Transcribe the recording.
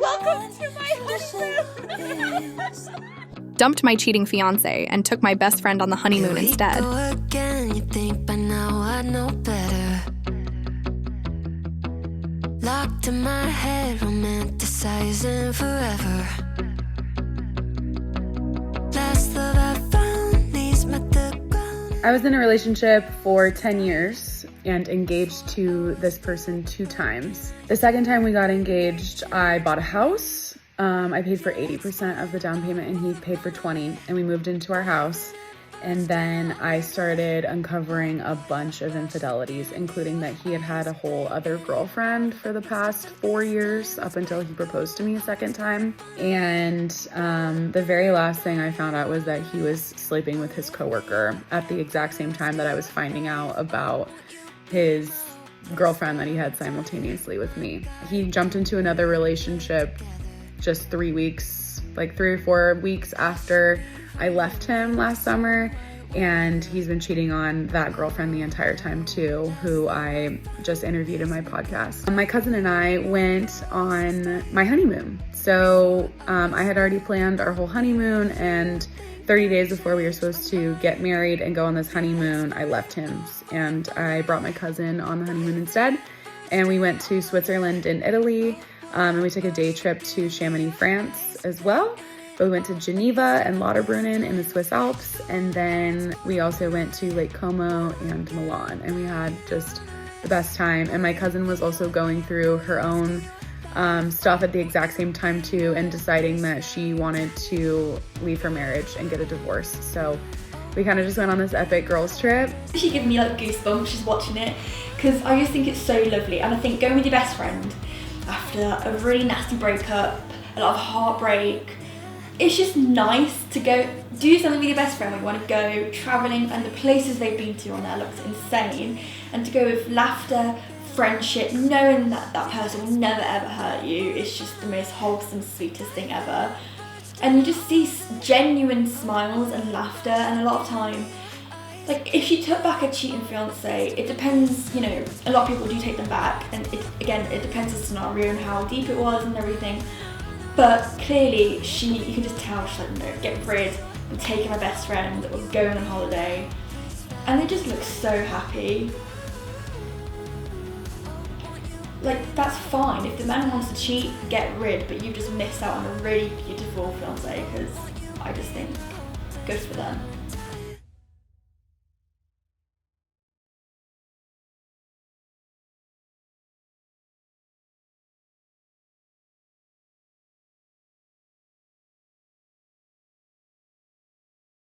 Welcome to my honeymoon. Dumped my cheating fiance and took my best friend on the honeymoon instead. Again, you think by now I know better. Locked in my head, romanticizing forever. Last love I found, knees met the ground. I was in a relationship for 10 years and engaged to this person 2 times. The second time we got engaged, I bought a house. I paid for 80% of the down payment and he paid for 20%, and we moved into our house. And then I started uncovering a bunch of infidelities, including that he had had a whole other girlfriend for the past 4 years up until he proposed to me a second time. And the very last thing I found out was that he was sleeping with his coworker at the exact same time that I was finding out about his girlfriend that he had simultaneously with me. He jumped into another relationship just 3 weeks, like 3 or 4 weeks after I left him last summer, and he's been cheating on that girlfriend the entire time too, who I just interviewed in my podcast. My cousin and I went on my honeymoon. So I had already planned our whole honeymoon, and 30 days before we were supposed to get married and go on this honeymoon, I left him and I brought my cousin on the honeymoon instead. And we went to Switzerland and Italy, and we took a day trip to Chamonix, France as well. But we went to Geneva and Lauterbrunnen in the Swiss Alps, and then we also went to Lake Como and Milan, and we had just the best time. And my cousin was also going through her own stuff at the exact same time too, and deciding that she wanted to leave her marriage and get a divorce. So we kind of just went on this epic girls trip. She gave me like goosebumps just watching it, because I just think it's so lovely. And I think going with your best friend after a really nasty breakup, a lot of heartbreak, it's just nice to go do something with your best friend when you want to go travelling, and the places they've been to on there looks insane. And to go with laughter, friendship, knowing that that person will never ever hurt you, it's just the most wholesome, sweetest thing ever. And you just see genuine smiles and laughter, and a lot of time, like if she took back a cheating fiance, it depends, you know, a lot of people do take them back, and it depends on the scenario and how deep it was and everything. But clearly you can just tell she's like, no, get rid, I'm taking my best friend, or going on holiday. And they just look so happy. Like, that's fine. If the man wants to cheat, get rid, but you just missed out on a really beautiful fiance, because I just think good for them.